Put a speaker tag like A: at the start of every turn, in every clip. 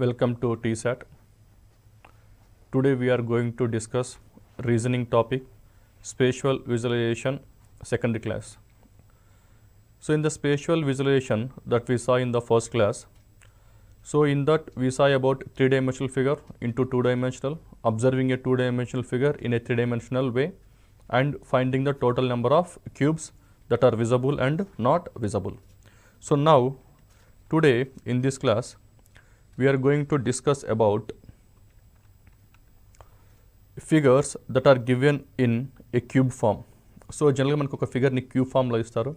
A: Welcome to TSAT. Today we are going to discuss reasoning topic spatial visualization secondary class. So in the spatial visualization that we saw in the first class, so in that we saw about three-dimensional figure into two-dimensional, observing a two-dimensional figure in a three-dimensional way and finding the total number of cubes that are visible and not visible. So now today in this class we are going to discuss about figures that are given in a cube form. So జనరల్గా మనకు ఒక ఫిగర్ని cube ఫామ్లో ఇస్తారు.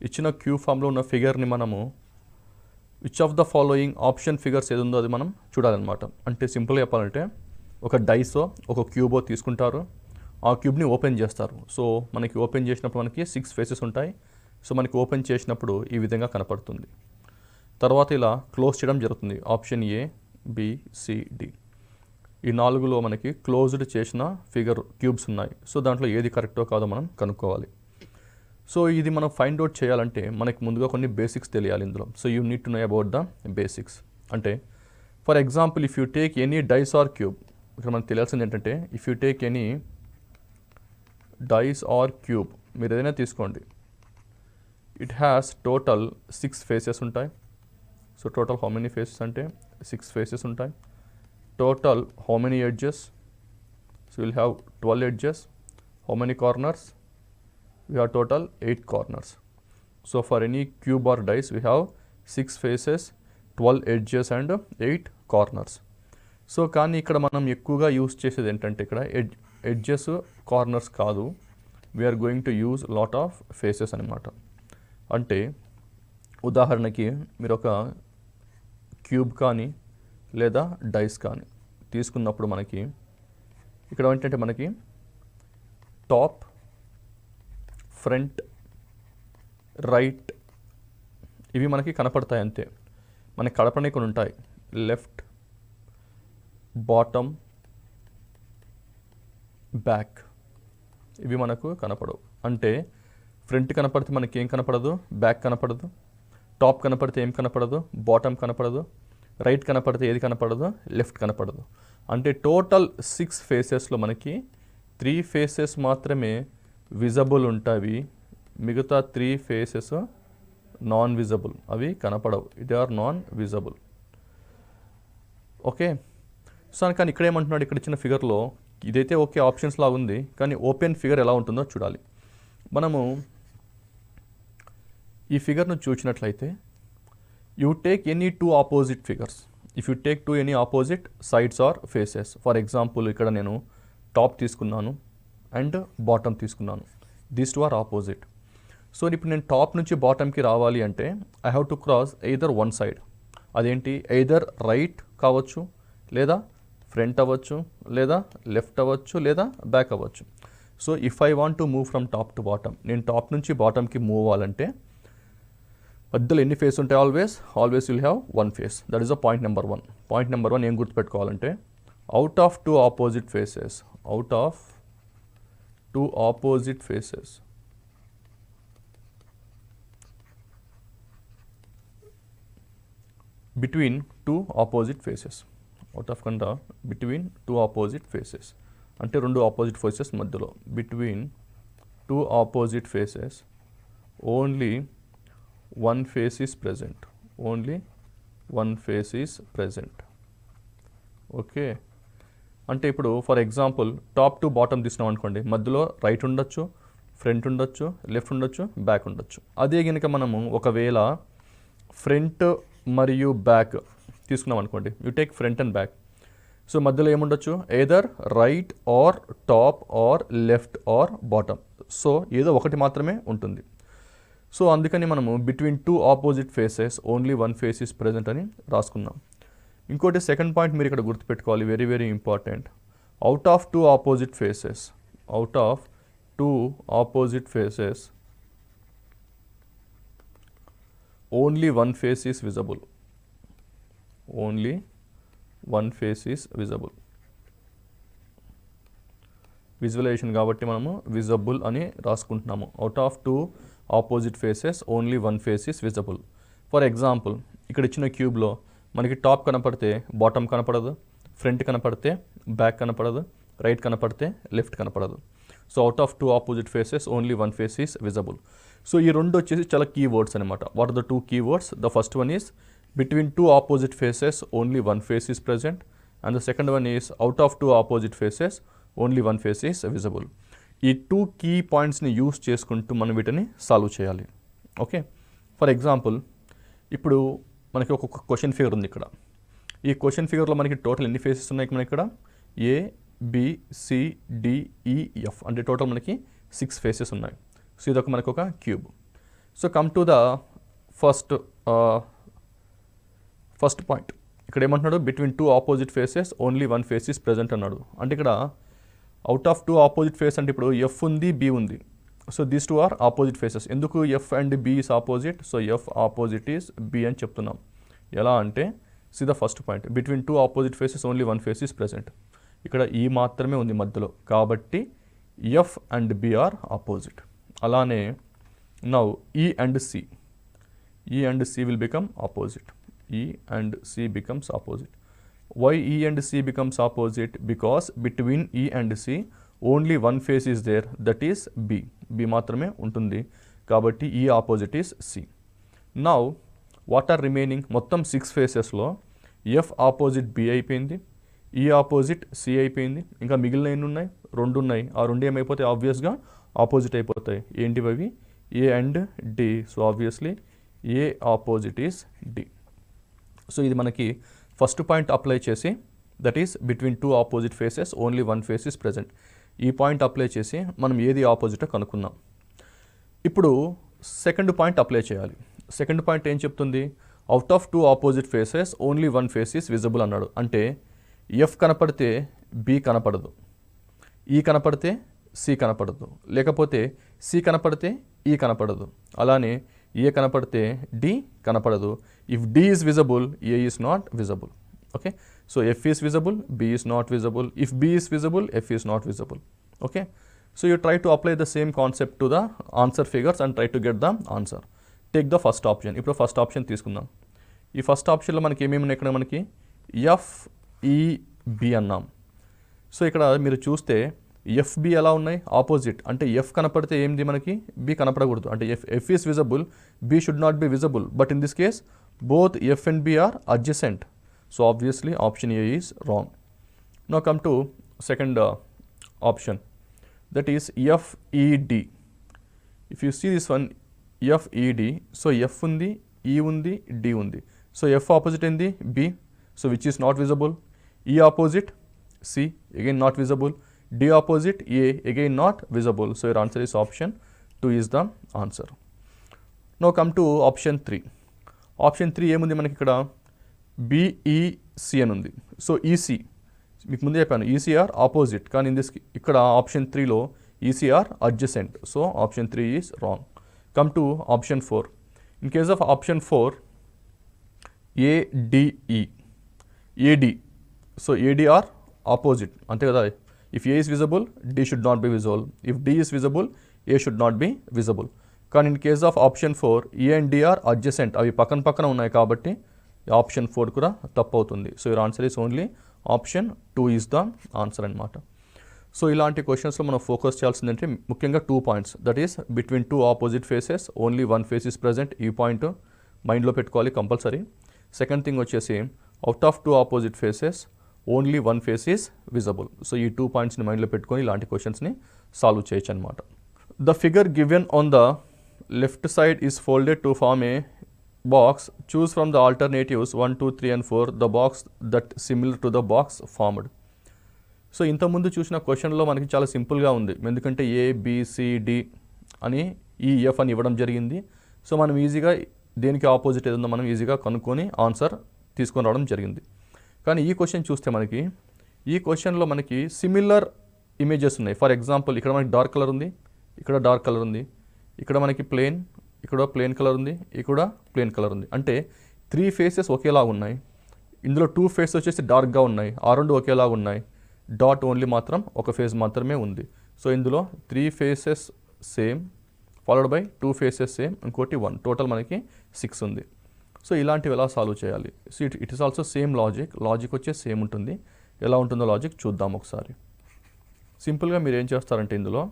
A: ఇచ్చిన cube ఫామ్లో ఉన్న ఫిగర్ని మనము which of the following option figures ఏది ఉందో అది మనం చూడాలన్నమాట. అంటే సింపుల్గా చెప్పాలంటే ఒక డైసో ఒక క్యూబో తీసుకుంటారు, ఆ క్యూబ్ని ఓపెన్ చేస్తారు. సో మనకి ఓపెన్ చేసినప్పుడు మనకి 6 ఫేసెస్ ఉంటాయి. సో మనకి ఓపెన్ చేసినప్పుడు ఈ విధంగా కనపడుతుంది. తర్వాత ఇలా క్లోజ్ చేయడం జరుగుతుంది. Option A, B, C, D. ఈ 4లో మనకి క్లోజ్డ్ చేసిన ఫిగర్ క్యూబ్స్ ఉన్నాయి. సో దాంట్లో ఏది కరెక్టో కాదో మనం కనుక్కోవాలి. సో ఇది మనం ఫైండ్ అవుట్ చేయాలంటే మనకి ముందుగా కొన్ని బేసిక్స్ తెలియాలి ఇందులో. So you need to know about the basics. అంటే for example if you take any dice or cube, ఇక్కడ మనకు తెలియాల్సింది ఏంటంటే if you take any dice or cube, మీరు ఏదైనా తీసుకోండి, ఇట్ హ్యాస్ టోటల్ 6 ఫేసెస్ ఉంటాయి. So total how many faces అంటే 6 ఫేసెస్ ఉంటాయి. Total how many edges, so will have 12 edges. How many corners, we have total 8 corners. So for any cube or dice we have 6 faces, 12 edges and 8 corners. So కానీ ఇక్కడ మనం ఎక్కువగా use చేసేది ఏంటంటే ఇక్కడ edges corners కాదు, we are going to use lot of faces అనమాట. అంటే ఉదాహరణకి మీరు ఒక క్యూబ్ కానీ లేదా డైస్ కానీ తీసుకున్నప్పుడు మనకి ఇక్కడ ఏంటంటే మనకి టాప్, ఫ్రంట్, రైట్ ఇవి మనకి కనపడతాయి అంతే. మనకి కనపడని కొన్ని ఉంటాయి, లెఫ్ట్, బాటమ్, బ్యాక్ ఇవి మనకు కనపడవు. అంటే ఫ్రంట్ కనపడితే మనకి ఏం కనపడదు, బ్యాక్ కనపడదు. టాప్ కనపడితే ఏం కనపడదు, బాటమ్ కనపడదు. రైట్ కనపడితే ఏది కనపడదు, లెఫ్ట్ కనపడదు. అంటే టోటల్ 6 ఫేసెస్లో మనకి 3 ఫేసెస్ మాత్రమే విజబుల్ ఉంటాయి. మిగతా 3 ఫేసెస్ నాన్ విజబుల్, అవి కనపడవు. It or non visible. Okay. So కానీ ఇక్కడ ఏమంటున్నాడు, ఇక్కడ ఇచ్చిన ఫిగర్లో ఇదైతే ఓకే ఆప్షన్స్ లాగా ఉంది, కానీ ఓపెన్ ఫిగర్ ఎలా ఉంటుందో చూడాలి. మనము ఈ ఫిగర్ను చూసినట్లయితే you take any 2 opposite figures. If you take 2 any opposite sides or faces, for example ఇక్కడ నేను టాప్ తీసుకున్నాను అండ్ బాటమ్ తీసుకున్నాను. These 2 are opposite. సో ఇప్పుడు నేను టాప్ నుంచి బాటమ్కి రావాలి అంటే I have to cross either one side. అదేంటి, ఎయిదర్ రైట్ కావచ్చు, లేదా ఫ్రంట్ అవ్వచ్చు, లేదా లెఫ్ట్ అవ్వచ్చు, లేదా బ్యాక్ అవ్వచ్చు. So if I want to move from top to bottom, నేను టాప్ నుంచి బాటమ్కి మూవ్ అవ్వాలంటే మధ్యలో ఎన్ని ఫేస్ ఉంటాయి, always will have 1 face. That is the point number 1. Point number 1 ఏం గుర్తుపెట్టుకోవాలంటే out of 2 opposite faces, out of 2 opposite faces, between 2 opposite faces, out of kanda between 2 opposite faces అంటే 2 opposite faces మధ్యలో, between 2 opposite faces only 1 face is present, only 1 face is present. Okay. అంటే ఇప్పుడు for example top to bottom తీసుకున్నాం అనుకోండి, మధ్యలో right ఉండొచ్చు, front ఉండొచ్చు, left ఉండొచ్చు, బ్యాక్ ఉండొచ్చు. అదే కనుక మనము ఒకవేళ ఫ్రంట్ మరియు బ్యాక్ తీసుకున్నాం అనుకోండి, you take front and back. So మధ్యలో ఏముండొచ్చు, either right or top or left or bottom. So ఏదో ఒకటి మాత్రమే ఉంటుంది. సో అందుకని మనము between 2 opposite faces only 1 face is present అని రాసుకున్నాం. ఇంకోటి సెకండ్ పాయింట్ మీరు ఇక్కడ గుర్తుపెట్టుకోవాలి, very very important. Out of 2 opposite faces, out of 2 opposite faces only 1 face is visible, only 1 face is visible. Visualization కాబట్టి మనము విజబుల్ అని రాసుకుంటున్నాము. Out of 2 opposite faces only 1 face is visible. For example ఇక్కడ ఇచ్చిన క్యూబ్లో మనకి top కనపడితే bottom కనపడదు, front కనపడితే బ్యాక్ కనపడదు, రైట్ కనపడితే లెఫ్ట్ కనపడదు. So out of 2 opposite faces only 1 face is visible. So ఈ రెండు వచ్చేసి చాలా కీ వర్డ్స్ అనమాట. What are the 2 key words? The first one is between 2 opposite faces only 1 face is present, and the second one is out of 2 opposite faces only 1 face is visible. ఈ 2 key పాయింట్స్ని use చేసుకుంటూ మనం వీటిని solve చేయాలి. Okay, for example ఇప్పుడు మనకి ఒక question figure ఉంది ఇక్కడ. ఈ క్వశ్చన్ ఫిగర్లో మనకి టోటల్ ఎన్ని ఫేసెస్ ఉన్నాయి మనకి ఇక్కడ? ఏ, బి, సి, డి, ఈ, ఎఫ్ అంటే టోటల్ మనకి 6 ఫేసెస్ ఉన్నాయి. సో ఇదొక మనకు ఒక cube. So come to the first point. ఇక్కడ ఏమంటున్నాడు? Between 2 opposite faces only 1 face is present అన్నాడు. అంటే ఇక్కడ అవుట్ ఆఫ్ 2 ఆపోజిట్ ఫేస్ అంటే ఇప్పుడు ఎఫ్ ఉంది, బి ఉంది. So these 2 are opposite faces. ఎందుకు F and B is opposite? So F opposite is B అని చెప్తున్నాం. ఎలా అంటే see the first point, between 2 opposite faces only 1 face is present. ఇక్కడ ఈ మాత్రమే ఉంది మధ్యలో, కాబట్టి F and B are opposite. అలానే now E and C, E and C will become opposite. E and C becomes opposite. Why E and C becomes opposite? Because between E and C only 1 face is there, that is B. B మాత్రమే ఉంటుంది కాబట్టి E opposite is C. Now what are remaining? మొత్తం 6 ఫేసెస్లో F opposite B అయిపోయింది, E opposite C అయిపోయింది. ఇంకా మిగిలిన ఎన్ని ఉన్నాయి? 2 ఉన్నాయి. ఆ 2 ఏమైపోతాయి? ఆబ్వియస్గా ఆపోజిట్ అయిపోతాయి. ఏంటివి అవి? A and D. So obviously A opposite is D. So ఇది మనకి ఫస్ట్ పాయింట్ అప్లై చేసి, that is between 2 opposite faces only 1 face is present. ఈ పాయింట్ అప్లై చేసి మనం ఏది ఆపోజిటో కనుక్కుందాం. ఇప్పుడు సెకండ్ పాయింట్ అప్లై చేయాలి. సెకండ్ పాయింట్ ఏం చెప్తుంది? Out of 2 opposite faces only 1 face is visible అన్నాడు. అంటే ఎఫ్ కనపడితే బి కనపడదు, ఈ కనపడితే సి కనపడదు, లేకపోతే సి కనపడితే ఈ కనపడదు, అలానే ఏ కనపడితే డి కనపడదు. If D is visible, A is not visible. Okay, so F is visible, B is not visible. If B is visible, F is not visible. Okay, so you try to apply the same concept to the answer figures and try to get the answer. Take the first option. ఇప్పుడు first option తీసుకుందాం. ఈ first ఆప్షన్లో మనకి ఏమేమి ఉన్నాయి? ఇక్కడ మనకి F, ఈ, బి అన్నాం. సో ఇక్కడ మీరు చూస్తే ఎఫ్బి ఎలా ఉన్నాయి? ఆపోజిట్. అంటే ఎఫ్ కనపడితే ఏంది మనకి? బి కనపడకూడదు. అంటే F is visible, B should not be visible. But in this case both F and B are adjacent. So obviously option A is wrong. Now come to second option, that is F E D. If you see this one, F E D. So F ఉంది, E ఉంది, D ఉంది. So F opposite ఏంది? B. So which is not visible. E opposite C, again not visible. D opposite A, again not visible. So your answer is option 2 is the answer. Now come to option 3. Option 3 ఏముంది మనకి ఇక్కడ? BEC అని ఉంది. So EC మీకు ముందే చెప్పాను, ECR opposite, కానీ ఇక్కడ ఆప్షన్ 3లో E C are adjacent. So option 3 is wrong. Come to option 4. In case of option 4, ADE, AD. So ADR opposite, అంతే కదా? If A is visible, D should not be visible. If D is visible, A should not be visible. కానీ in case of option 4, A and D are adjacent. అవి పక్కన పక్కన ఉన్నాయి కాబట్టి option 4 కూడా తప్పు అవుతుంది. So your answer is only option 2 is the answer అన్నమాట. సో ఇలాంటి క్వశ్చన్స్లో మనం ఫోకస్ చేయాల్సిందంటే ముఖ్యంగా 2 points. That is between 2 opposite faces only 1 face is present. ఈ పాయింట్ మైండ్లో పెట్టుకోవాలి కంపల్సరీ. సెకండ్ థింగ్ వచ్చేసి out of 2 opposite faces only 1 face is visible. So ఈ 2 పాయింట్స్ని మైండ్లో పెట్టుకొని ఇలాంటి క్వశ్చన్స్ని సాల్వ్ చేయొచ్చు అనమాట. The figure given on the left side is folded to form a box. Choose from the alternatives 1, 2, 3 and 4 the box that similar to the box formed. So ఇంతకుముందు చూసిన క్వశ్చన్లో మనకి చాలా సింపుల్గా ఉంది, ఎందుకంటే ABCD అని ఈ ఎఫ్ అని ఇవ్వడం జరిగింది. సో మనం ఈజీగా దేనికి ఆపోజిట్ ఏదో మనం ఈజీగా కనుక్కొని ఆన్సర్ తీసుకొని రావడం జరిగింది. కానీ ఈ క్వశ్చన్ చూస్తే మనకి ఈ క్వశ్చన్లో మనకి సిమిలర్ ఇమేజెస్ ఉన్నాయి. ఫర్ ఎగ్జాంపుల్ ఇక్కడ మనకి డార్క్ కలర్ ఉంది, ఇక్కడ డార్క్ కలర్ ఉంది, ఇక్కడ మనకి ప్లేన్, ఇక్కడ ప్లేన్ కలర్ ఉంది, ఇక్కడ ప్లేన్ కలర్ ఉంది. అంటే 3 ఫేసెస్ ఒకేలా ఉన్నాయి. ఇందులో 2 ఫేసెస్ వచ్చేసి డార్క్గా ఉన్నాయి, ఆ 2 ఒకేలా ఉన్నాయి. డాట్ ఓన్లీ మాత్రం ఒక ఫేస్ మాత్రమే ఉంది. సో ఇందులో 3 faces same followed by 2 faces same, ఇంకోటి 1, టోటల్ మనకి 6 ఉంది. సో ఇలాంటివి ఎలా సాల్వ్ చేయాలి? So it is also same logic వచ్చే సేమ్ ఉంటుంది. ఎలా ఉంటుందో లాజిక్ చూద్దాం ఒకసారి. సింపుల్గా మీరు ఏం చేస్తారంటే ఇందులో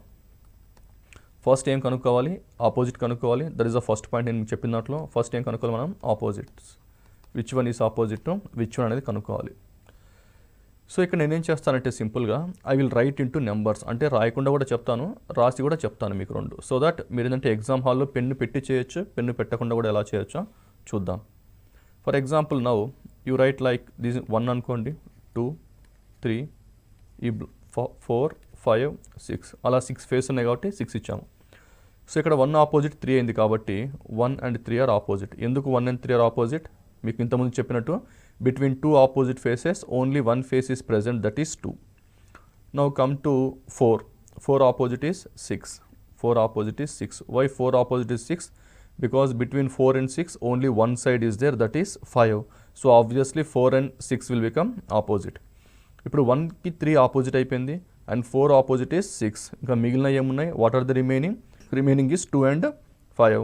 A: ఫస్ట్ ఏం కనుక్కోవాలి? ఆపోజిట్ కనుక్కోవాలి. That is the first point నేను చెప్పిన దాంట్లో. ఫస్ట్ ఏం కనుక్కోవాలి మనం? Opposites. Which one is opposite, which one అనేది కనుక్కోవాలి. సో ఇక్కడ నేనేం చేస్తానంటే సింపుల్గా I will write into numbers, అంటే రాయకుండా కూడా చెప్తాను, రాసి కూడా చెప్తాను మీకు రెండు. సో దట్ మీరు ఏంటంటే ఎగ్జామ్ హాల్లో పెన్ను పెట్టి చేయొచ్చు, పెన్ను పెట్టకుండా కూడా ఎలా చేయొచ్చో చూద్దాం. For example now you right like this 1 అనుకోండి, 2, 3, ఈ 4, 5, 6 అలా 6 ఫేస్ ఉన్నాయి కాబట్టి 6 ఇచ్చాము. సో ఇక్కడ 1 ఆపోజిట్ 3 అయింది కాబట్టి 1 and 3 ఆర్ ఆపోజిట్. ఎందుకు 1 and 3 ఆర్ ఆపోజిట్? మీకు ఇంతకుముందు చెప్పినట్టు between 2 opposite faces only 1 face is present, that is 2. Now come to 4. 4 opposite is 6. 4 opposite is 6. Why 4 opposite is 6? Because between 4 and 6 only one side is there, that is 5. So obviously 4 and 6 will become opposite. ఇప్పుడు 1కి 3 opposite అయిపోయింది and 4 opposite is 6. ఇంకా మిగిలిన ఏమున్నాయి? What are the remaining? Remaining is 2 and 5.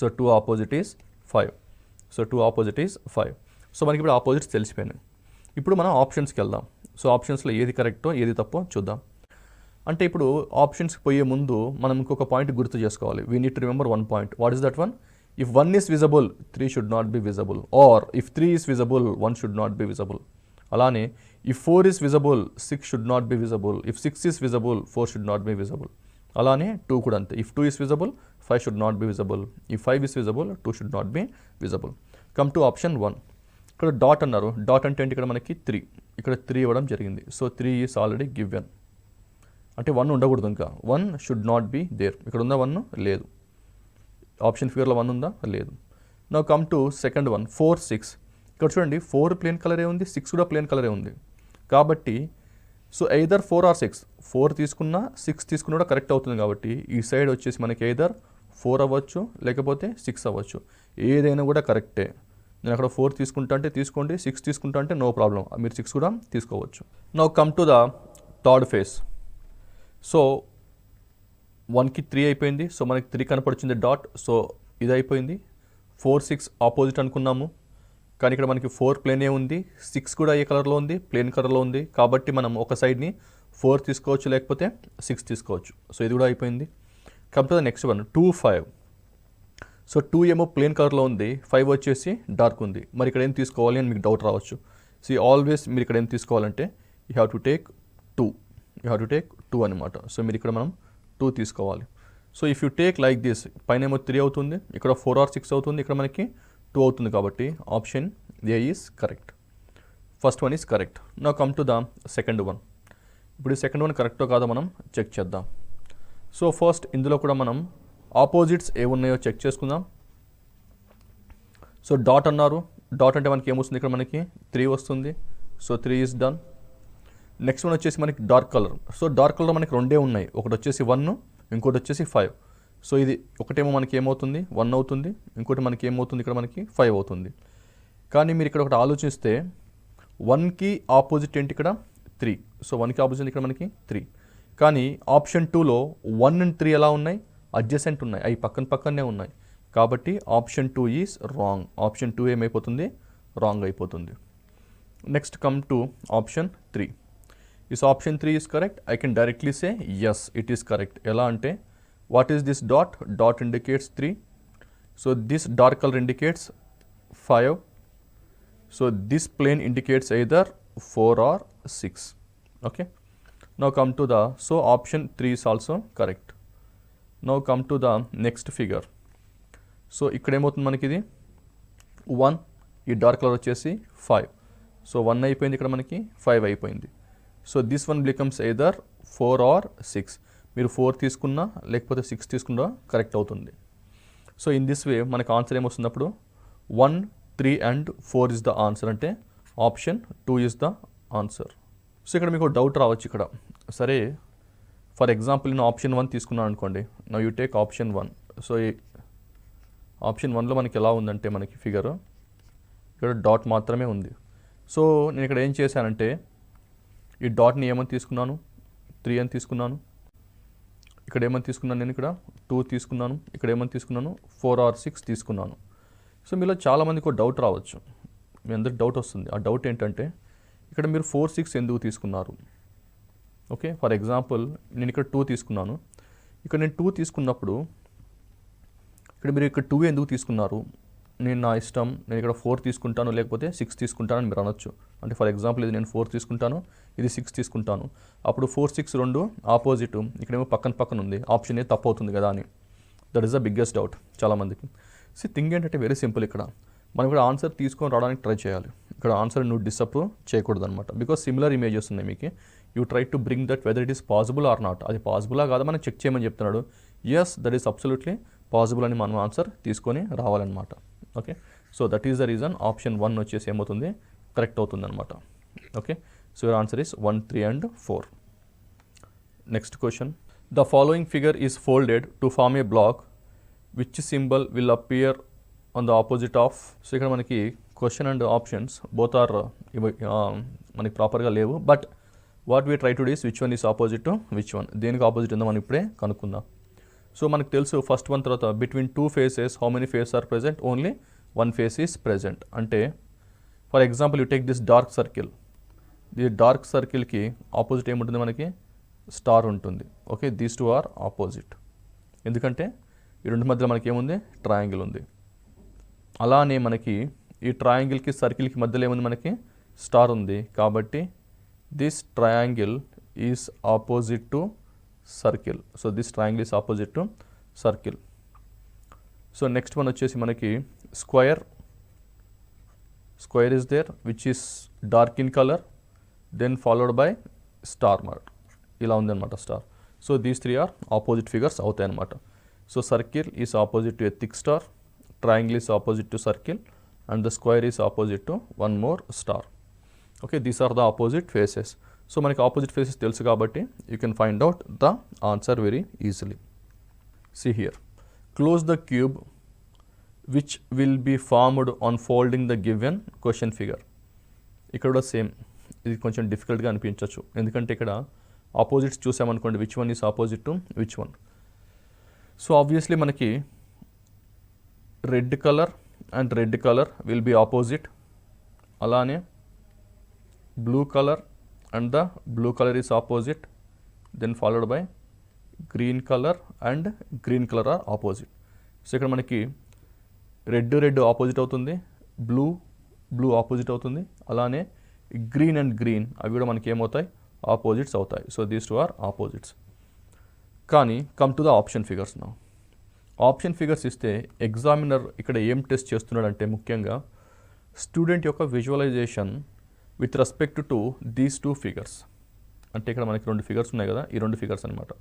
A: So 2 opposite is 5. So 2 opposite is 5. So మనకి ఇప్పుడు opposites తెలిసిపోయినాయి. ఇప్పుడు మనం ఆప్షన్స్కి వెళ్దాం. సో ఆప్షన్స్లో ఏది కరెక్టో ఏది తప్పో చూద్దాం. అంటే ఇప్పుడు ఆప్షన్స్కి పోయే ముందు మనం ఇంకొక పాయింట్ గుర్తు చేసుకోవాలి. We need to remember one point. What is that one? If 1 is visible 3 should not be visible, or if 3 is visible 1 should not be visible. అలానే if 4 is visible 6 should not be visible, if 6 is visible 4 should not be visible. అలానే 2 కూడా అంతే. If 2 is visible 5 should not be visible, if 5 is visible 2 should not be visible. Come to option 1. ఇక్కడ dot అన్నారు. Dot అంటే ఏంటి? ఇక్కడ మనకి 3, ఇక్కడ 3 ఇవ్వడం జరిగింది. సో 3 ఈస్ ఆల్రెడీ గివెన్, అంటే 1 ఉండకూడదు. ఇంకా 1 షుడ్ నాట్ బి దేర్. ఇక్కడ ఉందా 1? లేదు. ఆప్షన్ ఫిగర్లో 1 ఉందా? లేదు. Now come to second one, 4, 6. ఇక్కడ చూడండి 4 ప్లేన్ కలరే ఉంది, 6 కూడా ప్లేన్ కలరే ఉంది. కాబట్టి సో ఎయిదర్ 4 or 6, 4 తీసుకున్నా 6 తీసుకున్నా కూడా కరెక్ట్ అవుతుంది. కాబట్టి ఈ సైడ్ వచ్చేసి మనకి ఎయిదర్ 4 అవ్వచ్చు లేకపోతే 6 అవ్వచ్చు, ఏదైనా కూడా కరెక్టే. నేను అక్కడ 4 తీసుకుంటా అంటే తీసుకోండి, 6 తీసుకుంటా అంటే నో ప్రాబ్లం, మీరు 6 కూడా తీసుకోవచ్చు. Now come to the third phase. So 1కి 3 అయిపోయింది. సో మనకి 3 కనపడుతుంది డాట్. సో ఇది అయిపోయింది. 4, 6 ఆపోజిట్ అనుకున్నాము, కానీ ఇక్కడ మనకి 4 ప్లేనే ఉంది, 6 కూడా ఏ కలర్లో ఉంది? ప్లేన్ కలర్లో ఉంది. కాబట్టి మనం ఒక సైడ్ని 4 తీసుకోవచ్చు లేకపోతే 6 తీసుకోవచ్చు. సో ఇది కూడా అయిపోయింది. Come to the next one, 2, 5. So 2 ఏమో ప్లేన్ కలర్లో ఉంది, 5 వచ్చేసి డార్క్ ఉంది. మరి ఇక్కడ ఏం తీసుకోవాలి అని మీకు డౌట్ రావచ్చు. సో ఆల్వేస్ మీరు ఇక్కడ ఏం తీసుకోవాలంటే యూ హ్యావ్ టు టేక్ 2 అనమాట. సో మీరు ఇక్కడ మనం 2 తీసుకోవాలి. So if you take like this, పైన ఏమో 3 అవుతుంది, ఇక్కడ 4 or 6 అవుతుంది, ఇక్కడ మనకి 2 అవుతుంది. కాబట్టి option A is correct. First one is correct. Now come to the second one. ఇప్పుడు ఈ సెకండ్ వన్ కరెక్టో కాదో మనం చెక్ చేద్దాం. సో ఫస్ట్ ఇందులో కూడా మనం ఆపోజిట్స్ ఏమున్నాయో చెక్ చేసుకుందాం. సో డాట్ అన్నారు. డాట్ అంటే మనకి ఏమొస్తుంది? ఇక్కడ మనకి 3 వస్తుంది. So 3 is done. Next one వచ్చేసి మనకి dark colour. So dark colour మనకి 2 ఉన్నాయి, ఒకటి వచ్చేసి 1, ఇంకోటి వచ్చేసి 5. సో ఇది ఒకటేమో మనకి ఏమవుతుంది? 1 అవుతుంది, ఇంకోటి మనకి ఏమవుతుంది? ఇక్కడ మనకి 5 అవుతుంది. కానీ మీరు ఇక్కడ ఒకటి ఆలోచిస్తే 1కి ఆపోజిట్ ఏంటి? ఇక్కడ 3. సో 1కి ఆపోజిట్ ఇక్కడ మనకి 3. కానీ ఆప్షన్ 2లో 1 and 3 ఎలా ఉన్నాయి? అడ్జసెంట్ ఉన్నాయి, అవి పక్కనే ఉన్నాయి. కాబట్టి ఆప్షన్ 2 ఈజ్ రాంగ్. ఆప్షన్ 2 ఏమైపోతుంది? రాంగ్ అయిపోతుంది. Next come to option 3. Is option 3 is correct? I can directly say yes, it is correct. ఎలా అంటే what is this dot? Dot indicates 3. So this dark color indicates 5. So this plane indicates either 4 or 6. Okay. Now come to the, so option 3 is also correct. Now come to the next figure. So ఇక్కడ ఏమవుతుంది మనకి? ఇది 1, ఈ dark colour వచ్చేసి 5. So 1 అయిపోయింది, ఇక్కడ మనకి 5 అయిపోయింది. So this one becomes either 4 or 6. మీరు 4 తీసుకున్నా లేకపోతే 6 తీసుకున్నా కరెక్ట్ అవుతుంది. సో ఇన్ దిస్ వే మనకు ఆన్సర్ ఏమొస్తుంది? అప్పుడు 1, 3 and 4 ఇస్ ద ఆన్సర్, అంటే option 2 is the answer. So ఇక్కడ మీకు డౌట్ రావచ్చు ఇక్కడ. సరే ఫర్ ఎగ్జాంపుల్ నేను ఆప్షన్ 1 తీసుకున్నాను అనుకోండి. Now you take option 1. So option 1లో మనకి ఎలా ఉందంటే మనకి ఫిగర్ ఇక్కడ డాట్ మాత్రమే ఉంది. సో నేను ఇక్కడ ఏం చేశానంటే ఈ డాట్ని ఏమని తీసుకున్నాను? 3 అని తీసుకున్నాను. ఇక్కడ ఏమని తీసుకున్నాను? నేను ఇక్కడ 2 తీసుకున్నాను. ఇక్కడ ఏమని తీసుకున్నాను? 4 or 6 తీసుకున్నాను. సో మీలో చాలామందికి ఒక డౌట్ రావచ్చు, మీ అందరికి డౌట్ వస్తుంది. ఆ డౌట్ ఏంటంటే ఇక్కడ మీరు 4, 6 ఎందుకు తీసుకున్నారు? ఓకే, ఫర్ ఎగ్జాంపుల్ నేను ఇక్కడ 2 తీసుకున్నాను. ఇక్కడ నేను 2 తీసుకున్నప్పుడు ఇక్కడ మీరు ఇక్కడ 2 ఎందుకు తీసుకున్నారు? నేను నా ఇష్టం, నేను ఇక్కడ 4 తీసుకుంటాను లేకపోతే 6 తీసుకుంటాను అని మీరు అనొచ్చు. అంటే ఫర్ ఎగ్జాంపుల్ ఇది నేను 4 తీసుకుంటాను, ఇది 6 తీసుకుంటాను. అప్పుడు 4, 6 రెండు ఆపోజిట్, ఇక్కడేమో పక్కన ఉంది, ఆప్షన్ ఏ తప్పు అవుతుంది కదా అని. That is the biggest doubt చాలామందికి. థింగ్ ఏంటంటే వెరీ సింపుల్. ఇక్కడ మనం ఇక్కడ ఆన్సర్ తీసుకొని రావడానికి ట్రై చేయాలి. ఇక్కడ ఆన్సర్ నువ్వు డిసప్రూవ్ చేయకూడదు అనమాట. బికాస్ సిమిలర్ ఇమేజెస్ ఉన్నాయి మీకు. You try to bring that whether it is possible or not. అది పాసిబులా కాదా మనం చెక్ చేయమని చెప్తున్నాడు. Yes, that is absolutely possible అని మనం ఆన్సర్ తీసుకొని రావాలన్నమాట. Okay, so that is the reason option 1 వచ్చేసి ఏమవుతుంది, కరెక్ట్ అవుతుంది అనమాట. Okay, so your answer is 1, 3 and 4. Next question, the following figure is folded to form a block which symbol will appear on the opposite of. So ఇక్కడ మనకి question and options both are మనకి ప్రాపర్గా లేవు. But what we try to these which one is opposite to which one, దేనికి ఆపోజిట్ ఉందో మనం ఇప్పుడే కనుక్కుందాం. సో మనకు తెలుసు ఫస్ట్ వన్ తర్వాత between 2 faces how many face are present, only 1 face is present. అంటే for example you take this dark circle, ఈ డార్క్ సర్కిల్కి ఆపోజిట్ ఏముంటుంది మనకి, స్టార్ ఉంటుంది. Okay, these 2 are opposite. ఎందుకంటే ఈ రెండు మధ్యలో మనకి ఏముంది, ట్రయాంగిల్ ఉంది. అలానే మనకి ఈ ట్రయాంగిల్కి సర్కిల్కి మధ్యలో ఏముంది, మనకి స్టార్ ఉంది. కాబట్టి this triangle is opposite to circle. So this triangle is opposite to circle. So next one వచ్చేసి మనకి square. Square is there which is dark in colour, then followed by star mark. ఇలా ఉందన్నమాట star. So these 3 are opposite figures అవుతాయి అన్నమాట. So circle is opposite to a thick star, triangle is opposite to circle, and the square is opposite to one more star. Okay, these are the opposite faces. So మనకి opposite faces తెలుసు కాబట్టి you can find out the answer very easily. See here, close the cube which will be formed on folding the given question figure. ఇక్కడ కూడా same, ఇది కొంచెం డిఫికల్ట్గా అనిపించవచ్చు. ఎందుకంటే ఇక్కడ ఆపోజిట్స్ చూసామనుకోండి, which one is opposite to which one. So obviously మనకి red colour and red colour will be opposite. అలానే blue colour and the blue colour is opposite, then followed by green colour and green colour are opposite. So ఇక్కడ మనకి red opposite అవుతుంది, blue opposite అవుతుంది. అలానే green and green అవి కూడా మనకి ఏమవుతాయి, ఆపోజిట్స్ అవుతాయి. So these 2 are opposites. కానీ come to the option figures now. Option figures ఇస్తే ఎగ్జామినర్ ఇక్కడ ఏం టెస్ట్ చేస్తున్నాడంటే ముఖ్యంగా స్టూడెంట్ యొక్క visualization with respect to these 2 figures. అంటే ఇక్కడ మనకి 2 ఫిగర్స్ ఉన్నాయి కదా, ఈ 2 ఫిగర్స్ అనమాట.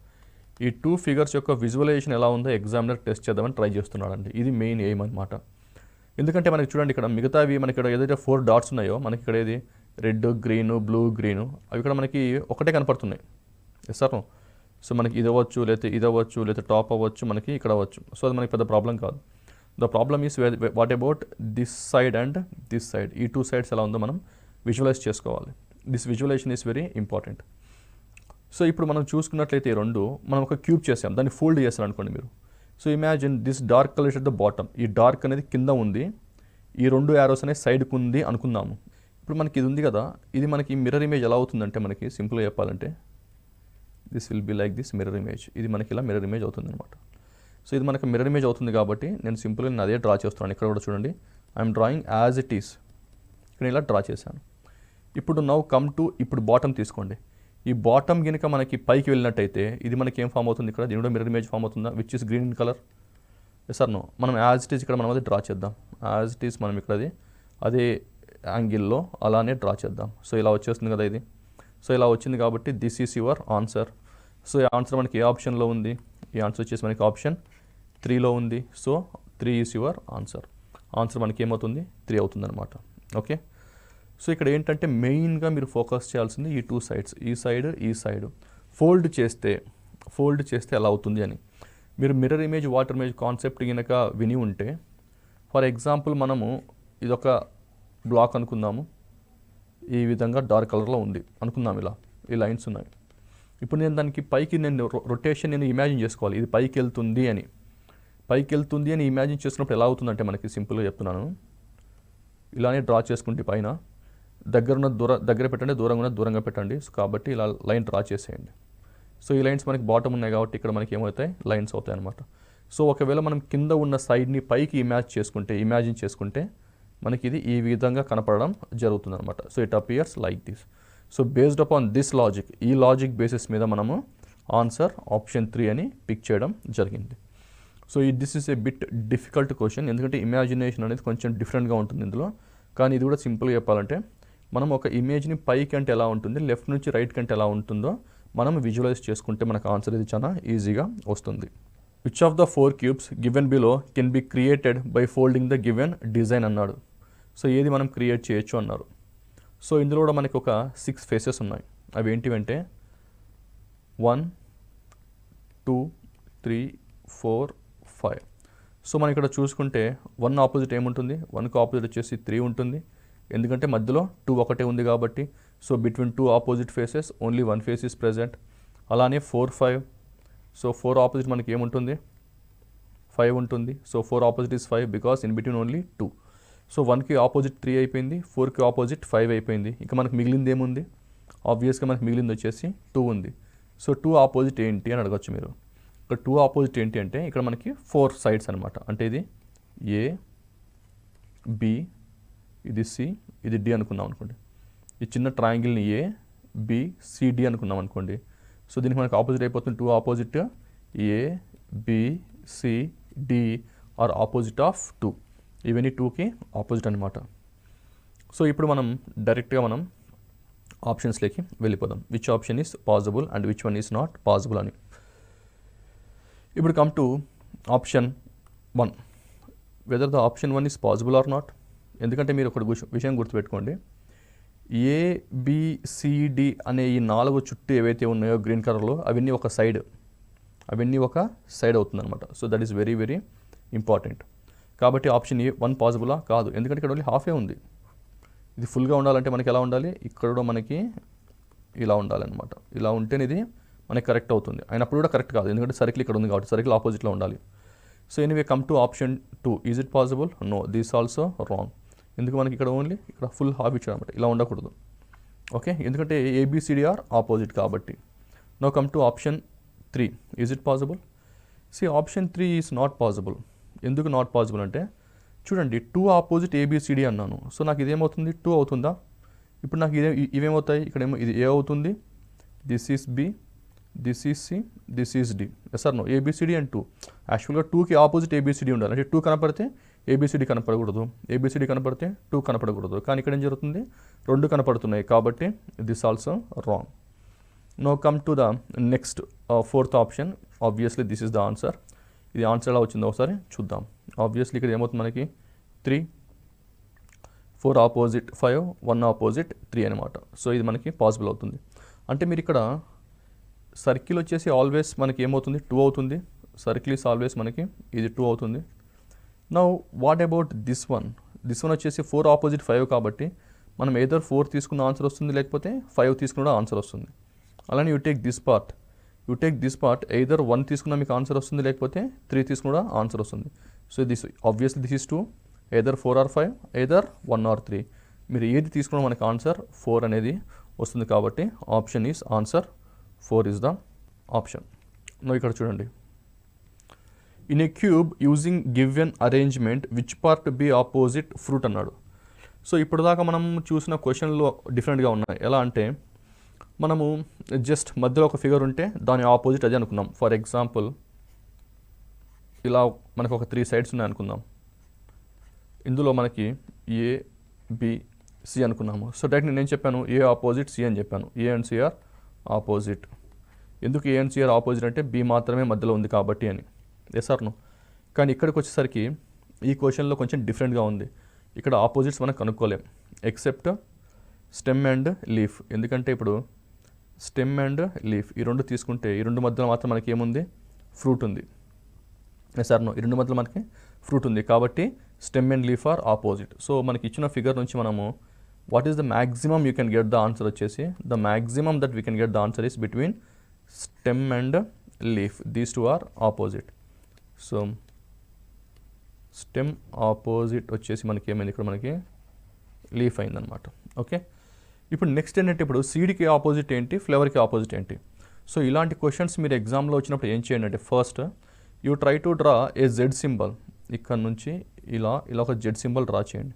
A: ఈ 2 ఫిగర్స్ యొక్క విజువలైజేషన్ ఎలా ఉందో ఎగ్జామినర్ టెస్ట్ చేద్దామని ట్రై చేస్తున్నాడండి. ఇది మెయిన్ ఎయిమ్ అనమాట. ఎందుకంటే మనకి చూడండి ఇక్కడ మిగతావి మనకి ఇక్కడ ఏదైతే 4 డాట్స్ ఉన్నాయో మనకి ఇక్కడ ఏది రెడ్, గ్రీన్, బ్లూ, గ్రీన్ అవి ఇక్కడ మనకి ఒకటే కనపడుతున్నాయి. Yes sir. సో మనకి ఇది అవ్వచ్చు, లేకపోతే ఇది అవ్వచ్చు, లేకపోతే టాప్ అవ్వచ్చు, మనకి ఇక్కడ అవ్వచ్చు. సో అది మనకి పెద్ద ప్రాబ్లం కాదు. The problem is what about this side and this side. ఈ 2 sides ఎలా ఉందో మనం విజువలైజ్ చేసుకోవాలి. This visualisation is very important. So ఇప్పుడు మనం చూసుకున్నట్లయితే ఈ రెండు మనం ఒక క్యూబ్ చేసాం, దాన్ని ఫోల్డ్ చేస్తాను అనుకోండి మీరు. So imagine this dark colour at the bottom. ఈ డార్క్ అనేది కింద ఉంది, ఈ 2 యారోస్ అనేది సైడ్కి ఉంది అనుకుందాము. ఇప్పుడు మనకి ఇది ఉంది కదా, ఇది మనకి మిర్రర్ ఇమేజ్ ఎలా అవుతుందంటే మనకి సింపుల్గా చెప్పాలంటే this will be like this mirror image. ఇది మనకి ఇలా మిర్రర్ ఇమేజ్ అవుతుంది అనమాట. సో ఇది మనకి మిర్రర్ ఇమేజ్ అవుతుంది కాబట్టి నేను సింపుల్గా నేను అదే డ్రా చేస్తున్నాను. ఇక్కడ కూడా చూడండి, I'm drawing as it is. ఇక్కడ ఇలా డ్రా చేశాను. ఇప్పుడు నౌ కమ్ టు ఇప్పుడు బాటమ్ తీసుకోండి. ఈ బాటమ్ కనుక మనకి పైకి వెళ్ళినట్టయితే ఇది మనకి ఏం ఫామ్ అవుతుంది, ఇక్కడ దీని కూడా మిర్రర్ ఇమేజ్ ఫామ్ అవుతుందా, which is green in colour. Yes or no. మనం యాజ్ ఇట్ ఈస్ ఇక్కడ మనం అది డ్రా చేద్దాం. యాజ్ ఇట్ ఈస్ మనం ఇక్కడ అదే యాంగిల్లో అలానే డ్రా చేద్దాం. సో ఇలా వచ్చేస్తుంది కదా ఇది. సో ఇలా వచ్చింది కాబట్టి this is your answer. So ఈ ఆన్సర్ మనకి ఏ ఆప్షన్లో ఉంది, ఈ ఆన్సర్ వచ్చేసి మనకి ఆప్షన్ 3లో ఉంది. So 3 is your answer. Answer మనకి ఏమవుతుంది, 3 అవుతుంది అనమాట. ఓకే, సో ఇక్కడ ఏంటంటే మెయిన్గా మీరు ఫోకస్ చేయాల్సింది ఈ 2 sides, ఈ సైడ్ ఫోల్డ్ చేస్తే ఎలా అవుతుంది అని. మీరు mirror image, water image concept కనుక విని ఉంటే, ఫర్ ఎగ్జాంపుల్ మనము ఇదొక బ్లాక్ అనుకుందాము, ఈ విధంగా డార్క్ కలర్లో ఉంది అనుకుందాం, ఇలా ఈ లైన్స్ ఉన్నాయి. ఇప్పుడు నేను దానికి పైకి నేను రొటేషన్ నేను ఇమాజిన్ చేసుకోవాలి, ఇది పైకి వెళ్తుంది అని. పైకి వెళ్తుంది అని ఇమాజిన్ చేసుకున్నప్పుడు ఎలా అవుతుందంటే మనకి సింపుల్గా చెప్తున్నాను, ఇలానే డ్రా చేసుకుంటే పైన దగ్గర పెట్టండి, దూరంగా ఉన్న దూరంగా పెట్టండి. సో కాబట్టి ఇలా లైన్ డ్రా చేసేయండి. సో ఈ లైన్స్ మనకి బాటమ్ ఉన్నాయి కాబట్టి ఇక్కడ మనకి ఏమవుతాయి, లైన్స్ అవుతాయి అనమాట. సో ఒకవేళ మనం కింద ఉన్న సైడ్ని పైకి ఇమాజిన్ చేసుకుంటే మనకి ఇది ఈ విధంగా కనపడడం జరుగుతుంది అనమాట. So it appears like this. So based upon this logic, ఈ లాజిక్ బేసిస్ మీద మనము ఆన్సర్ ఆప్షన్ 3 అని పిక్ చేయడం జరిగింది. So this is a bit difficult question, ఎందుకంటే ఇమాజినేషన్ అనేది కొంచెం డిఫరెంట్గా ఉంటుంది ఇందులో. కానీ ఇది కూడా సింపుల్గా చెప్పాలంటే మనం ఒక ఇమేజ్ని పైకి అంటే ఎలా ఉంటుంది, లెఫ్ట్ నుంచి రైట్ కంటే ఎలా ఉంటుందో మనం విజువలైజ్ చేసుకుంటే మనకు ఆన్సర్ ఇది చాలా ఈజీగా వస్తుంది. Which of the 4 cubes given below can be created by folding the given design అన్నాడు. సో ఏది మనం క్రియేట్ చేయొచ్చు అన్నారు. సో ఇందులో కూడా మనకి ఒక 6 ఫేసెస్ ఉన్నాయి. అవి ఏంటివంటే 1 2 3 4 5. సో మనం ఇక్కడ చూసుకుంటే 1 ఆపోజిట్ ఏముంటుంది, 1కి ఆపోజిట్ వచ్చేసి 3 ఉంటుంది, ఎందుకంటే మధ్యలో 2 ఒకటే ఉంది కాబట్టి. So between 2 opposite faces only 1 face is present. అలానే 4 5. సో 4 ఆపోజిట్ మనకి ఏముంటుంది, 5 ఉంటుంది. So 4 opposite is 5 because in between only 2. So 1కి ఆపోజిట్ 3 అయిపోయింది, 4కి ఆపోజిట్ 5 అయిపోయింది. ఇక మనకు మిగిలింది ఏముంది, ఆబ్వియస్గా మనకు మిగిలింది వచ్చేసి 2 ఉంది. సో 2 ఆపోజిట్ ఏంటి అని అడగచ్చు మీరు. ఇక్కడ 2 ఆపోజిట్ ఏంటి అంటే ఇక్కడ మనకి 4 సైడ్స్ అనమాట. అంటే ఇది ఏ, బి, ఇది సి, ఇది డి అనుకున్నాం అనుకోండి. ఈ చిన్న ట్రయాంగిల్ని ఏ, బి, సి, డి అనుకున్నాం అనుకోండి. సో దీనికి మనకి ఆపోజిట్ అయిపోతుంది 2 opposite A, B, C, D are opposite of 2. ఇవన్నీ 2కి ఆపోజిట్ అనమాట. సో ఇప్పుడు మనం డైరెక్ట్గా మనం ఆప్షన్స్లోకి వెళ్ళిపోదాం. Which option is possible and which one is not possible అని. ఇప్పుడు come to option 1, whether the option 1 is possible or not. ఎందుకంటే మీరు ఒక విషయం గుర్తుపెట్టుకోండి, ఏబిసిడి అనే ఈ 4 చుట్టూ ఏవైతే ఉన్నాయో గ్రీన్ కలర్లో అవన్నీ ఒక సైడ్ అవుతుందన్నమాట. So that is very very important. కాబట్టి ఆప్షన్ 1 పాసిబులా కాదు, ఎందుకంటే ఇక్కడ ఓన్లీ హాఫే ఉంది. ఇది ఫుల్గా ఉండాలంటే మనకి ఎలా ఉండాలి, ఇక్కడ కూడా మనకి ఇలా ఉండాలన్నమాట. ఇలా ఉంటేనే ఇది మనకి కరెక్ట్ అవుతుంది. అయినప్పుడు కూడా కరెక్ట్ కాదు, ఎందుకంటే సర్కిల్ ఇక్కడ ఉంది కాబట్టి సర్కిల్ ఆపోజిట్లో ఉండాలి. So anyway come to option 2, is it possible, no, this also wrong. ఎందుకు మనకి ఇక్కడ ఓన్లీ ఇక్కడ ఫుల్ హాఫ్ ఇచ్చాడు అనమాట, ఇలా ఉండకూడదు. ఓకే, ఎందుకంటే ఏబిసిడి ఆర్ ఆపోజిట్ కాబట్టి. No come to option 3, is it possible. See option 3 is not possible. ఎందుకు నాట్ పాసిబుల్ అంటే చూడండి, 2 ఆపోజిట్ ఏబిసిడి అన్నాను. సో నాకు ఇదేమవుతుంది, 2 అవుతుందా. ఇప్పుడు నాకు ఇవేమవుతాయి, ఇక్కడేమో ఇది ఏ అవుతుంది, this is B, this is C, this is D. Yes or no, A B C D and 2. యాక్చువల్గా 2కి ఆపోజిట్ ఏబిసిడి ఉండాలి. అంటే 2 కనపడితే ఏబిసిడి కనపడకూడదు, ఏబిసిడి కనపడితే 2 కనపడకూడదు. కానీ ఇక్కడ ఏం జరుగుతుంది, 2 కనపడుతున్నాయి కాబట్టి this also wrong. No come to the next 4th option. Obviously this is the answer. ఇది ఆన్సర్ ఎలా వచ్చిందో ఒకసారి చూద్దాం. ఆబ్వియస్లీ ఇక్కడ ఏమవుతుంది మనకి 3, 4 ఆపోజిట్ 5, 1 ఆపోజిట్ 3 అనమాట. సో ఇది మనకి పాసిబుల్ అవుతుంది. అంటే మీరు ఇక్కడ సర్కిల్ వచ్చేసి ఆల్వేస్ మనకి ఏమవుతుంది, 2 అవుతుంది. సర్కిల్ ఈస్ ఆల్వేస్ మనకి ఇది 2 అవుతుంది. Now what about this one వచ్చేసి 4 ఆపోజిట్ 5 కాబట్టి మనం ఏదర్ 4 తీసుకున్న ఆన్సర్ వస్తుంది, లేకపోతే 5 తీసుకున్న ఆన్సర్ వస్తుంది. అలానే you take this part either 1 తీసుకున్న మీకు ఆన్సర్ వస్తుంది, లేకపోతే 3 తీసుకున్న ఆన్సర్ వస్తుంది. So this obviously this is 2, either 4 or 5, either 1 or 3. మీరు ఏది తీసుకున్నా మనకి ఆన్సర్ 4 అనేది వస్తుంది. కాబట్టి option is answer 4 is the option. ఇక్కడ చూడండి, in a cube using given arrangement which part be opposite fruit అన్నాడు. సో ఇప్పుడు దాకా మనం చూసిన క్వశ్చన్లో డిఫరెంట్గా ఉన్నాయి. ఎలా అంటే మనము జస్ట్ మధ్యలో ఒక ఫిగర్ ఉంటే దాని ఆపోజిట్ అదే అనుకున్నాం. ఫర్ ఎగ్జాంపుల్ ఇలా మనకు ఒక 3 సైడ్స్ ఉన్నాయి అనుకుందాం. ఇందులో మనకి ఏ, బి, సి అనుకున్నాము. సో డైరెక్ట్ నేను చెప్పాను ఏ ఆపోజిట్ సి అని చెప్పాను. A and C are opposite. ఎందుకు A and C are opposite అంటే బి మాత్రమే మధ్యలో ఉంది కాబట్టి అని. Yes or no. కానీ ఇక్కడికి వచ్చేసరికి ఈ క్వశ్చన్లో కొంచెం డిఫరెంట్గా ఉంది. ఇక్కడ ఆపోజిట్స్ మనం కనుక్కోలేం ఎక్సెప్ట్ స్టెమ్ అండ్ లీఫ్. ఎందుకంటే ఇప్పుడు స్టెమ్ అండ్ లీఫ్ ఈ 2 తీసుకుంటే ఈ 2 మధ్యలో మాత్రం మనకి ఏముంది, ఫ్రూట్ ఉంది. ఎస్ ఆర్ నో, ఈ 2 మధ్యలో మనకి ఫ్రూట్ ఉంది కాబట్టి stem and leaf are opposite. So మనకి ఇచ్చిన ఫిగర్ నుంచి మనము what is the maximum you can get the answer వచ్చేసి the maximum that we can get the answer is between stem and leaf. These 2 are opposite. So stem opposite వచ్చేసి మనకి ఏమైంది ఇక్కడ మనకి లీఫ్ అయిందనమాట. ఓకే, ఇప్పుడు నెక్స్ట్ ఏంటంటే ఇప్పుడు సీడ్కి ఆపోజిట్ ఏంటి, ఫ్లవర్కి ఆపోజిట్ ఏంటి. సో ఇలాంటి క్వశ్చన్స్ మీరు ఎగ్జామ్లో వచ్చినప్పుడు ఏం చేయండి అంటే first you try to draw A Z symbol. ఇక్కడ నుంచి ఇలా ఒక జెడ్ సింబల్ డ్రా చేయండి.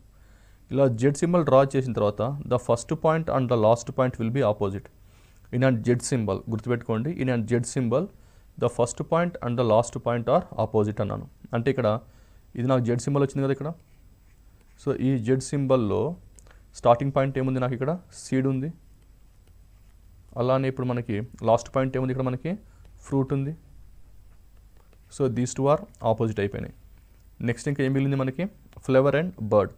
A: ఇలా జెడ్ సింబల్ డ్రా చేసిన తర్వాత the first point and the last point will be opposite. In and Z symbol గుర్తుపెట్టుకోండి, in and Z symbol the first point and the last point are opposite అన్నాను. అంటే ఇక్కడ ఇది నాకు జెడ్ సింబల్ వచ్చింది కదా ఇక్కడ. సో ఈ జెడ్ సింబల్లో స్టార్టింగ్ పాయింట్ ఏముంది, నాకు ఇక్కడ సీడ్ ఉంది. అలానే ఇప్పుడు మనకి లాస్ట్ పాయింట్ ఏముంది, ఇక్కడ మనకి ఫ్రూట్ ఉంది. So these two are opposite అయిపోయినాయి. నెక్స్ట్ ఇంకా ఏం మిగిలింది మనకి, ఫ్లవర్ అండ్ బర్డ్.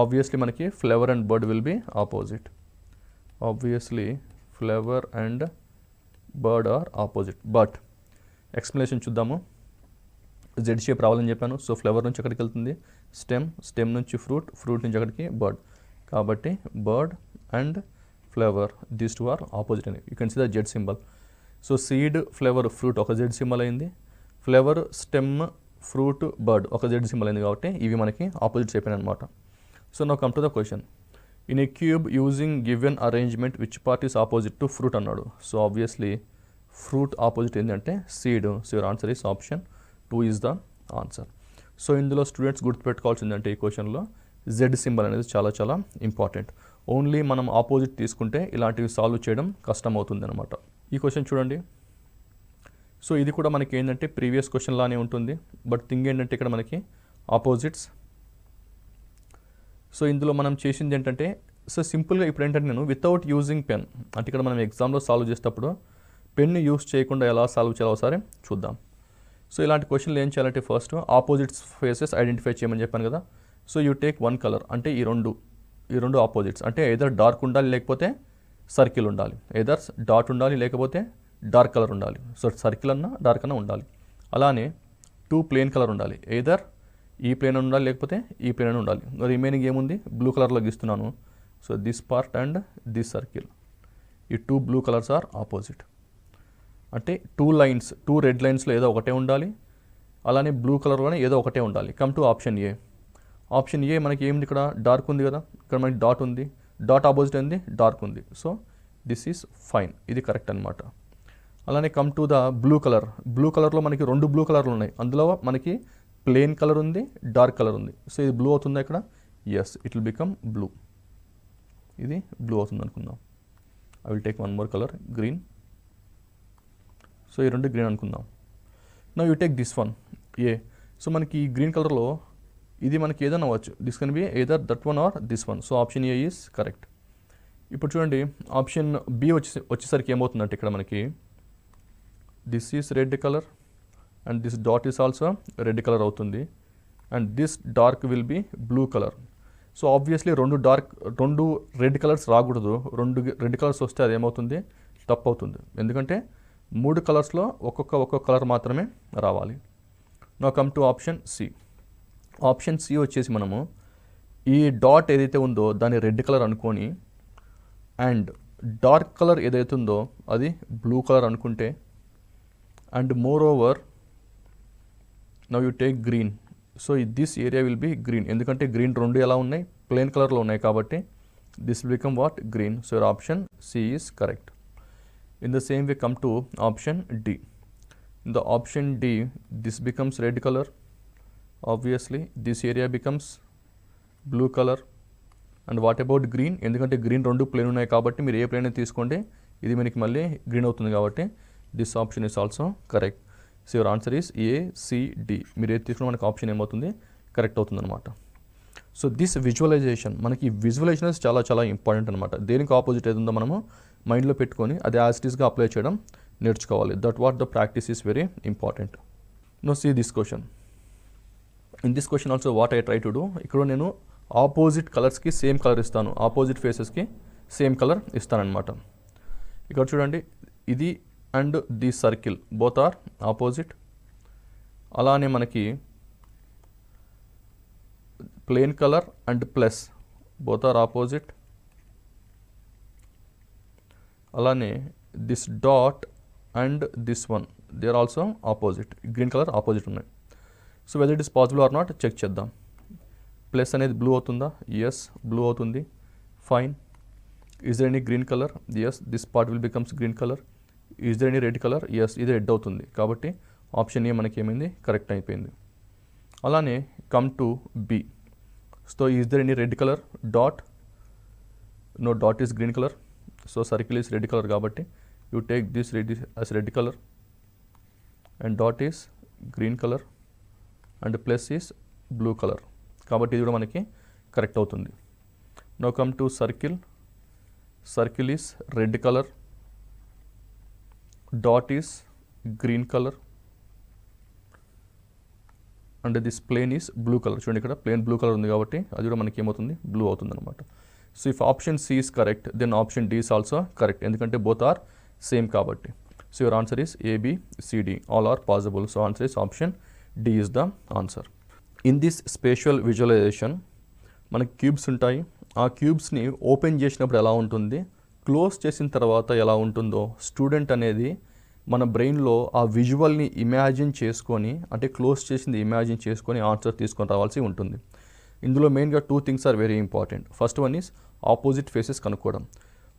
A: ఆబ్వియస్లీ మనకి flower and bird will be opposite. Obviously flower and bird are opposite. But explanation చూద్దాము. జెడ్ షేప్ రావాలని చెప్పాను. సో ఫ్లవర్ నుంచి ఎక్కడికి వెళ్తుంది, స్టెమ్ నుంచి ఫ్రూట్ నుంచి ఎక్కడికి బర్డ్. కాబట్టి bird and flower these two are opposite అని you can see the Z symbol. So seed, flower, fruit ఒక జెడ్ సింబల్ అయింది. ఫ్లవర్, స్టెమ్, ఫ్రూట్, బర్డ్ ఒక జెడ్ సింబల్ అయింది. కాబట్టి ఇవి మనకి ఆపోజిట్స్ అయిపోయినాయి అనమాట. So now come to the question. In a cube using given arrangement which part is opposite to fruit అన్నాడు. సో ఆబ్వియస్లీ ఫ్రూట్ ఆపోజిట్ ఏంటంటే seed. So your answer is option 2 is the answer. So ఇందులో students గుర్తుపెట్టుకోవాల్సిందంటే ఈ క్వశ్చన్లో Z symbol అనేది చాలా చాలా important. Only మనం opposite తీసుకుంటే ఇలాంటివి సాల్వ్ చేయడం కష్టం అవుతుంది అనమాట. ఈ క్వశ్చన్ చూడండి. సో ఇది కూడా మనకి ఏంటంటే ప్రీవియస్ క్వశ్చన్ లానే ఉంటుంది. బట్ థింగ్ ఏంటంటే ఇక్కడ మనకి ఆపోజిట్స్. సో ఇందులో మనం చేసింది ఏంటంటే సో సింపుల్గా ఇప్పుడు ఏంటంటే నేను వితౌట్ యూజింగ్ పెన్, అంటే ఇక్కడ మనం ఎగ్జామ్లో సాల్వ్ చేసేటప్పుడు పెన్ యూస్ చేయకుండా ఎలా సాల్వ్ చేయాలో ఒకసారి చూద్దాం. సో ఇలాంటి క్వశ్చన్లు ఏం చేయాలంటే ఫస్ట్ ఆపోజిట్స్ ఫేసెస్ ఐడెంటిఫై చేయమని చెప్పాను కదా. So you take one colour, అంటే ఈ రెండు ఆపోజిట్స్, అంటే ఎదర్ డార్క్ ఉండాలి లేకపోతే సర్కిల్ ఉండాలి, ఎదర్ డాట్ ఉండాలి లేకపోతే డార్క్ కలర్ ఉండాలి. సో సర్కిల్ అన్నా డార్క్ అన్నా ఉండాలి. అలానే 2 ప్లేన్ కలర్ ఉండాలి, ఎదర్ ఈ ప్లేన్ ఉండాలి లేకపోతే ఈ ప్లేన్ ఉండాలి. రిమైనింగ్ ఏముంది, బ్లూ కలర్లో గీస్తున్నాను. So this part and this circle, ఈ 2 బ్లూ కలర్స్ ఆర్ ఆపోజిట్. అంటే 2 లైన్స్, 2 రెడ్ లైన్స్లో ఏదో ఒకటే ఉండాలి, అలానే బ్లూ కలర్లోనే ఏదో ఒకటే ఉండాలి. Come to option A. Option A మనకి ఏముంది, ఇక్కడ డార్క్ ఉంది కదా, ఇక్కడ మనకి డాట్ ఉంది, డాట్ ఆపోజిట్ ఏంది డార్క్ ఉంది. సో దిస్ ఈజ్ ఫైన్, ఇది కరెక్ట్ అనమాట. అలానే come to the blue colour. Blue కలర్లో మనకి 2 బ్లూ కలర్లు ఉన్నాయి. అందులో మనకి ప్లెయిన్ కలర్ ఉంది, డార్క్ కలర్ ఉంది. సో ఇది బ్లూ అవుతుందా ఇక్కడ, yes it will become blue. ఇది బ్లూ అవుతుంది అనుకుందాం. I will take one more colour, green. So ఈ 2 గ్రీన్ అనుకుందాం. Now you take this one A. So మనకి ఈ గ్రీన్ కలర్లో ఇది మనకి ఏదైనా అవ్వచ్చు, this can be either that one or this one. So option A is correct. ఇప్పుడు చూడండి ఆప్షన్ బి వచ్చేసరికి ఏమవుతుందంటే ఇక్కడ మనకి this is red colour and this dot is also red colour అవుతుంది and this dark will be blue colour. So obviously 2 red colours రాకూడదు. 2 red colours వస్తే అది ఏమవుతుంది, తప్పు అవుతుంది. ఎందుకంటే 3 కలర్స్లో ఒక్కొక్క కలర్ మాత్రమే రావాలి. Now come to option C. Option C వచ్చేసి మనము ఈ డాట్ ఏదైతే ఉందో దాన్ని రెడ్ కలర్ అనుకొని అండ్ డార్క్ కలర్ ఏదైతే ఉందో అది బ్లూ కలర్ అనుకుంటే and moreover now you take green. So this area will be green, ఎందుకంటే గ్రీన్ 2 ఎలా ఉన్నాయి, ప్లెయిన్ కలర్లో ఉన్నాయి. కాబట్టి this will become what, green. So your option C is correct. In the same way come to option D. In the option D this becomes red colour. Obviously this area becomes blue color. And what about green? ఎందుకంటే green 2 plane ఉన్నాయి కాబట్టి మీరు ఏ plane తీసుకోండి ఇది మనకి మళ్ళీ green అవుతుంది. కాబట్టి this option is also correct. So your answer is A, C, D. మీరు ఏది తీసుకున్నా మనకి ఆప్షన్ ఏమవుతుంది, కరెక్ట్ అవుతుంది అనమాట. సో దిస్ విజువలైజేషన్, మనకి విజువలైజేషన్ చాలా చాలా ఇంపార్టెంట్ అనమాట. దేనికి ఆపోజిట్ ఏది ఉందో మనము మైండ్లో పెట్టుకొని అది యాజ్ ఇట్ ఈస్గా అప్లై చేయడం నేర్చుకోవాలి. That what the practice is very important. No see this question. In this question also what I try to do, ఇక్కడ నేను ఆపోజిట్ కలర్స్కి సేమ్ కలర్ ఇస్తాను, ఆపోజిట్ ఫేసెస్కి సేమ్ కలర్ ఇస్తానన్నమాట. ఇక్కడ చూడండి ఇది and the circle both are opposite. అలానే మనకి plain colour and plus both are opposite. అలానే this dot and this one they are also opposite. Green colour opposite ఉన్నాయి. So whether it is possible or not check చేద్దాం. Plus అనేది blue అవుతుందా? Yes, blue అవుతుంది. Fine. Is there any green colour? Yes, this part will becomes green colour. Is there any red colour? Yes, ఇది red అవుతుంది. కాబట్టి option A మనకి ఏమైంది? Correct అయిపోయింది. అలానే come to B. So is there any red colour? Dot. No, dot is green colour. So circle is red colour కాబట్టి you take this red as red colour and dot is green colour and plus is blue colour. కాబట్టి ఇది కూడా మనకి correct అవుతుంది. No come to circle. Circle is red colour, dot is green colour and this plane is blue colour. చూడండి ఇక్కడ plane blue colour ఉంది కాబట్టి అది కూడా మనకి ఏమవుతుంది? బ్లూ అవుతుంది అనమాట. So if option C is correct then option D is also correct, ఎందుకంటే బోత్ ఆర్ సేమ్ కాబట్టి. So your answer is A B, C D, all are possible. So answer is option D is the answer. In this spatial visualisation మనకి cubes ఉంటాయి. ఆ క్యూబ్స్ని open చేసినప్పుడు ఎలా ఉంటుంది, close చేసిన తర్వాత ఎలా ఉంటుందో స్టూడెంట్ అనేది మన బ్రెయిన్లో ఆ విజువల్ని ఇమాజిన్ చేసుకొని, అంటే క్లోజ్ చేసింది ఇమాజిన్ చేసుకొని ఆన్సర్ తీసుకొని రావాల్సి ఉంటుంది. ఇందులో మెయిన్గా 2 things are very important. First one is opposite faces కనుక్కోవడం.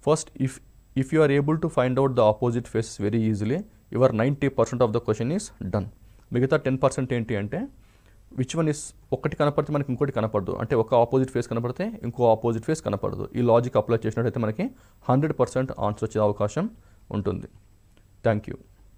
A: First if you are able to find out the opposite faces very easily, your 90% of the question is done. మిగతా 10% ఏంటి అంటే విచ్ వన్ ఇస్, ఒకటి కనపడితే మనకి ఇంకోటి కనపడదు, అంటే ఒక ఆపోజిట్ ఫేస్ కనపడితే ఇంకో ఆపోజిట్ ఫేస్ కనపడదు. ఈ లాజిక్ అప్లై చేసినట్టయితే మనకి 100% ఆన్సర్ వచ్చే అవకాశం ఉంటుంది. Thank you.